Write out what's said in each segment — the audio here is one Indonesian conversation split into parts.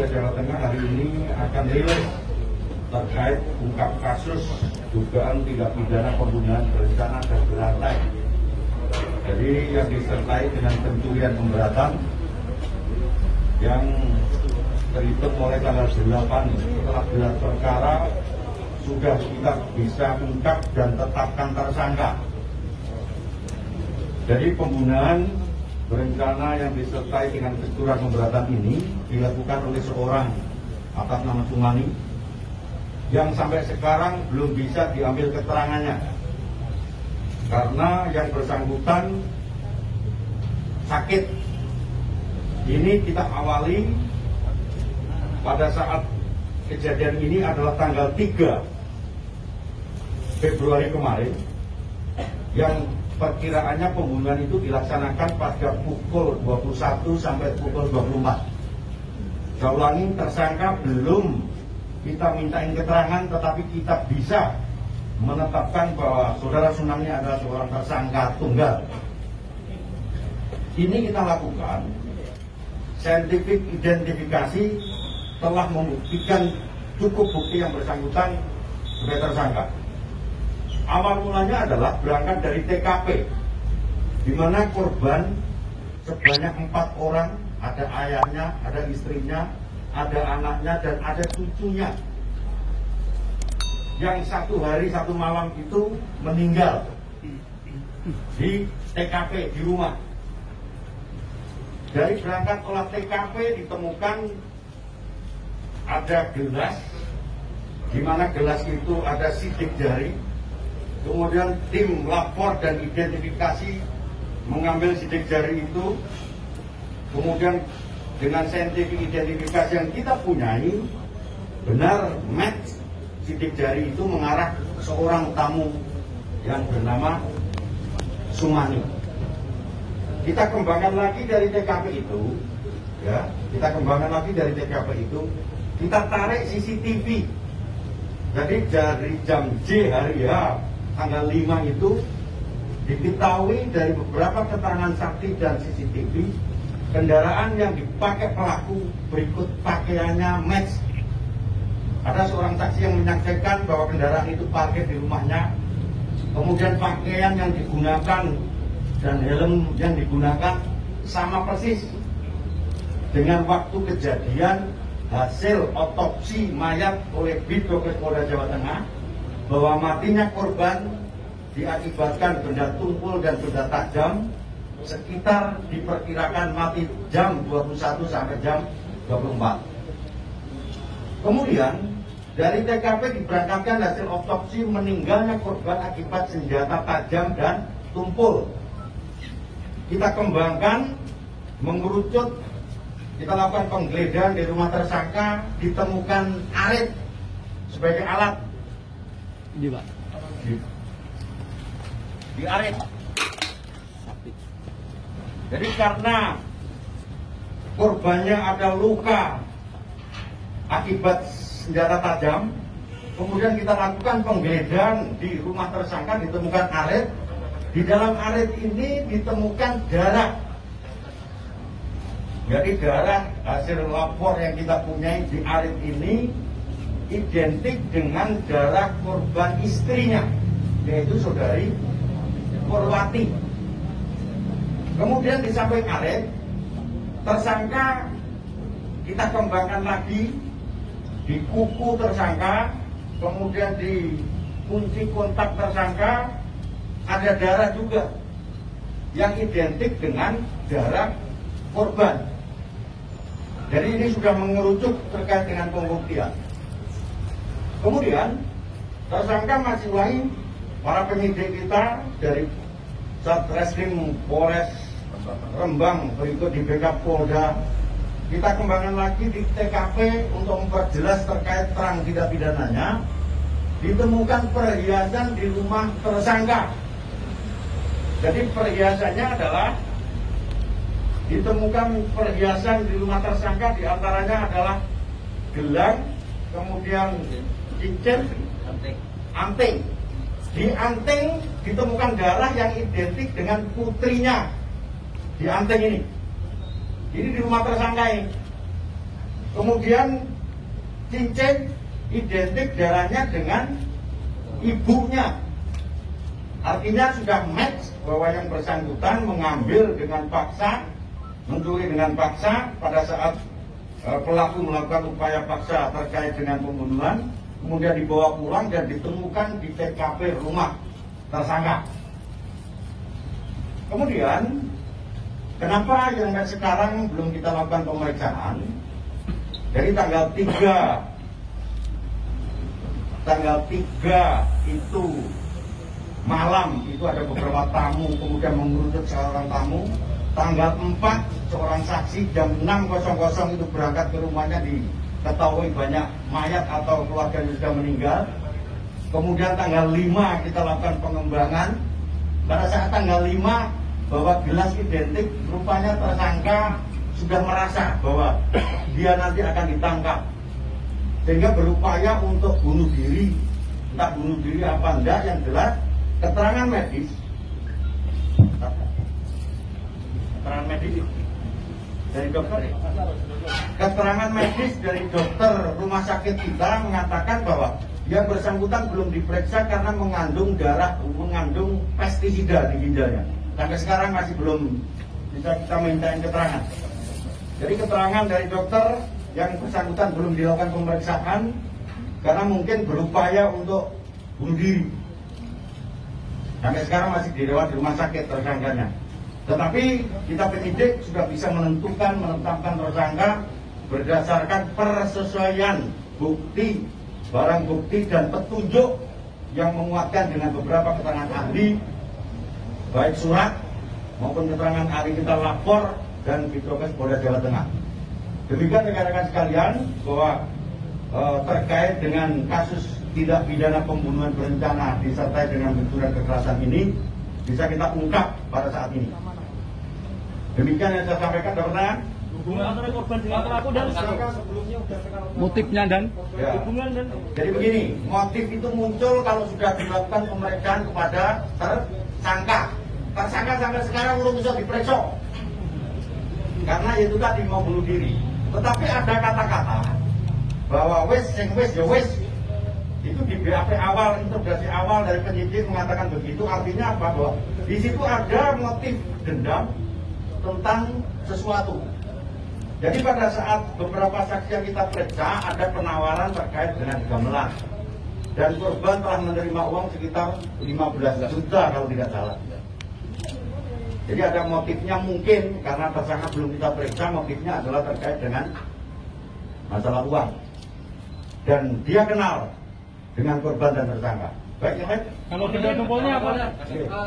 Polda Jawa Tengah hari ini akan rilis terkait ungkap kasus dugaan tindak pidana pembunuhan berencana dan berantai. Jadi yang disertai dengan pencurian pemberatan yang terhitung mulai tanggal 8 setelah gelar perkara sudah kita bisa ungkap dan tetapkan tersangka. Jadi pembunuhan berencana yang disertai dengan kecurangan pemberatan ini dilakukan oleh seorang atas nama Sumani yang sampai sekarang belum bisa diambil keterangannya karena yang bersangkutan sakit. Ini kita awali pada saat kejadian ini adalah tanggal 3 Februari kemarin, yang perkiraannya pembunuhan itu dilaksanakan pada pukul 21 sampai pukul 24. Saya ulangi, tersangka belum kita mintain keterangan, tetapi kita bisa menetapkan bahwa saudara Sunami adalah seorang tersangka tunggal. Ini kita lakukan, scientific identifikasi telah membuktikan cukup bukti yang bersangkutan sebagai tersangka. Awal mulanya adalah berangkat dari TKP, di mana korban sebanyak 4 orang, ada ayahnya, ada istrinya, ada anaknya, dan ada cucunya. Yang 1 hari 1 malam itu meninggal di TKP, di rumah. Dari berangkat olah TKP ditemukan ada gelas, di mana gelas itu ada sidik jari. Kemudian tim lapor dan identifikasi mengambil sidik jari itu. Kemudian dengan saintifik identifikasi yang kita punyai, benar match sidik jari itu mengarah ke seorang tamu yang bernama Sumani. Kita kembangkan lagi dari TKP itu, ya, kita kembangkan lagi dari TKP itu, kita tarik CCTV. Jadi dari jam J hari H tanggal 5 itu diketahui dari beberapa keterangan saksi dan CCTV, kendaraan yang dipakai pelaku berikut pakaiannya match. Ada seorang saksi yang menyaksikan bahwa kendaraan itu parkir di rumahnya, kemudian pakaian yang digunakan dan helm yang digunakan sama persis dengan waktu kejadian hasil otopsi mayat oleh Bidokes Polda Jawa Tengah, bahwa matinya korban diakibatkan benda tumpul dan benda tajam sekitar diperkirakan mati jam 21 sampai jam 24. Kemudian dari TKP diberangkatkan hasil otopsi meninggalnya korban akibat senjata tajam dan tumpul. Kita kembangkan, mengerucut, kita lakukan penggeledahan di rumah tersangka, ditemukan arit sebagai alat. Ini Pak, di arit. Jadi karena korbannya ada luka akibat senjata tajam, kemudian kita lakukan penggeledahan di rumah tersangka, ditemukan arit. Di dalam arit ini ditemukan darah. Jadi darah hasil lapor yang kita punyai di arit ini identik dengan darah korban istrinya, yaitu saudari Purwati. Kemudian di samping arit, tersangka kita kembangkan lagi di kuku tersangka, kemudian di kunci kontak tersangka ada darah juga yang identik dengan darah korban. Jadi ini sudah mengerucut terkait dengan pembuktian. Kemudian tersangka masih lain, para penyidik kita dari Satreskrim Polres Rembang, berikut di backup Polda, kita kembangkan lagi di TKP untuk memperjelas terkait terang tindak pidananya. Ditemukan perhiasan di rumah tersangka. Jadi perhiasannya adalah ditemukan perhiasan di rumah tersangka, diantaranya adalah gelang, kemudian cincin, anting. Di anting ditemukan darah yang identik dengan putrinya di anting ini. Ini di rumah tersangka ini. Kemudian cincin identik darahnya dengan ibunya. Artinya sudah match bahwa yang bersangkutan mengambil dengan paksa, mencuri dengan paksa pada saat pelaku melakukan upaya paksa terkait dengan pembunuhan, kemudian dibawa pulang dan ditemukan di TKP rumah tersangka. Kemudian, kenapa yang sekarang belum kita lakukan pemeriksaan? Dari tanggal 3 itu malam itu ada beberapa tamu, kemudian mengerucut seorang tamu. Tanggal 4 seorang saksi jam 6.00 itu berangkat ke rumahnya, diketahui banyak mayat atau keluarga yang sudah meninggal. Kemudian tanggal 5 kita lakukan pengembangan. Pada saat tanggal 5 bahwa gelas identik, rupanya tersangka sudah merasa bahwa dia nanti akan ditangkap, sehingga berupaya untuk bunuh diri. Entah bunuh diri apa enggak, yang jelas keterangan medis dari dokter, keterangan medis dari dokter rumah sakit kita mengatakan bahwa yang bersangkutan belum diperiksa karena mengandung pestisida di ginjalnya. Sampai sekarang masih belum bisa kita mintain keterangan. Jadi keterangan dari dokter yang bersangkutan belum dilakukan pemeriksaan karena mungkin berupaya untuk bunuh diri. Sampai sekarang masih dirawat di rumah sakit tersangkanya. Tetapi kita penyidik sudah bisa menetapkan tersangka berdasarkan persesuaian bukti, barang bukti dan petunjuk yang menguatkan dengan beberapa keterangan ahli, baik surat maupun keterangan ahli kita lapor dan Bidokes Polda Jawa Tengah. Demikian rekan-rekan sekalian bahwa terkait dengan kasus tindak pidana pembunuhan berencana disertai dengan benturan kekerasan ini bisa kita ungkap pada saat ini. Demikian yang saya sampaikan, Dokter. Hubungan antara korban dengan pelaku dan sebelumnya motifnya dan hubungan dan. Jadi begini, motif itu muncul kalau sudah dilakukan pemeriksaan kepada tersangka. Tersangka sampai sekarang belum bisa diperiksa karena itu tadi mau bunuh diri. Tetapi ada kata-kata bahwa wes itu di BAP awal, interogasi awal dari penyidik mengatakan begitu. Artinya apa? Bahwa di situ ada motif dendam tentang sesuatu. Jadi pada saat beberapa saksi yang kita periksa ada penawaran terkait dengan gamelan dan korban telah menerima uang sekitar 15 juta kalau tidak salah. Jadi ada motifnya mungkin karena tersangka belum kita periksa, motifnya adalah terkait dengan masalah uang dan dia kenal dengan korban dan tersangka. Baik ya, baik. Kalau tidak tumpulnya apa?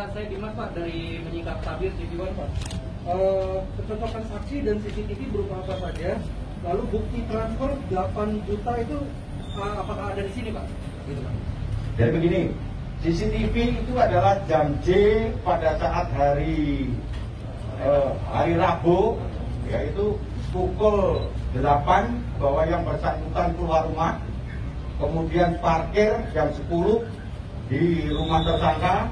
Saya Dimas Pak dari Menyingkap Tabir TV1 Pak. Kecocokan saksi dan CCTV berupa apa saja? Lalu bukti transfer 8 juta itu apakah ada di sini Pak? Gitu, Pak. Jadi begini, CCTV itu adalah jam J pada saat hari Rabu, yaitu pukul 8 bahwa yang bersangkutan keluar rumah, kemudian parkir jam 10 di rumah tersangka,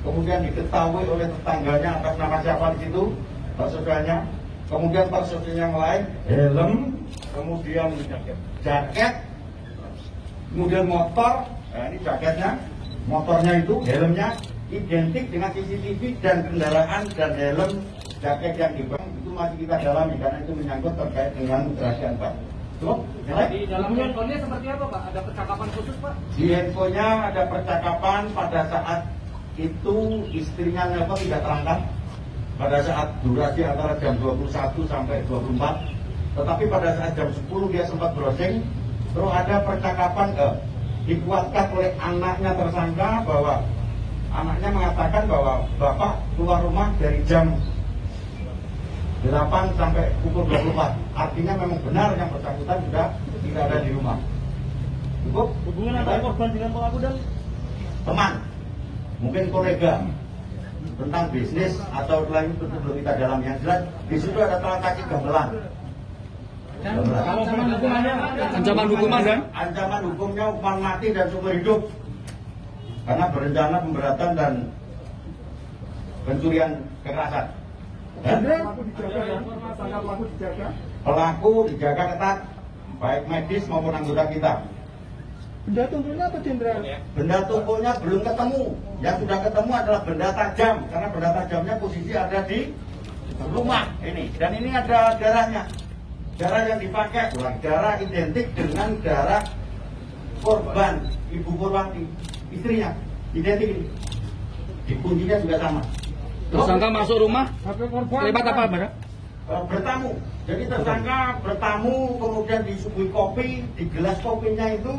kemudian diketahui oleh tetangganya atas nama siapa di situ, saudaranya, kemudian saudara yang lain, helm, kemudian jaket, kemudian motor, ini jaketnya, motornya itu, helmnya identik dengan CCTV dan kendaraan dan helm jaket yang dibawa itu masih kita dalami karena itu menyangkut terkait dengan kerahasiaan Pak. Di dalam handphonenya seperti apa Pak? Ada percakapan khusus Pak? Di handphonenya ada percakapan pada saat itu istrinya nelpon tidak terangkat pada saat durasi antara jam 21 sampai 24. Tetapi pada saat jam 10 dia sempat browsing. Terus ada percakapan dikuatkan oleh anaknya tersangka bahwa anaknya mengatakan bahwa bapak keluar rumah dari jam 8 sampai pukul 24. Artinya memang benar yang bersangkutan sudah tidak ada di rumah. Cukup? Hubungan antara korban dengan pelaku dan teman, mungkin kolega, tentang bisnis atau lain itu belum kita dalam. Yang jelas di situ ada transaksi gamelan. Kalau hukumannya ancaman hukuman dan ancaman hukumnya hukuman mati dan seumur hidup karena berencana pemberatan dan pencurian kekerasan. Pelaku dijaga ketat baik medis maupun anggota kita. Benda tumpulnya apa, Jenderal? Benda tumpulnya belum ketemu. Yang sudah ketemu adalah benda tajam, karena benda tajamnya posisi ada di rumah ini. Dan ini ada darahnya. Darah yang dipakai, darah identik dengan darah korban Ibu Purwati, istrinya, identik ini. Di kuncinya juga sama. Tersangka masuk rumah lewat apa, Mbak? Bertamu. Jadi tersangka bertamu, kemudian disuguhi kopi, di gelas kopinya itu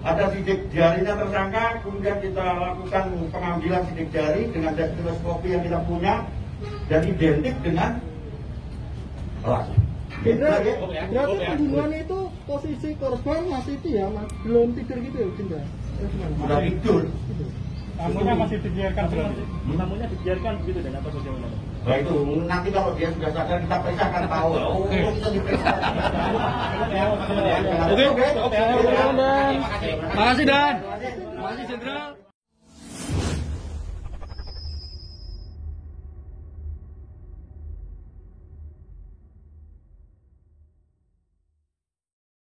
ada sidik jarinya tersangka, kemudian kita lakukan pengambilan sidik jari dengan gelas kopi yang kita punya dan identik dengan pelaku. Berarti pembunuhan itu posisi korban masih itu ya, belum tidur gitu ya, Jenderal? Sudah tidur. Tamunya masih dibiarkan belum? Tamunya dibiarkan begitu dan apa bagaimana? Nah itu nanti kalau dia sudah sadar kita periksa kan tahu. Oh, kita diperiksa. Oke. Makasih Dan. Makasih Jenderal.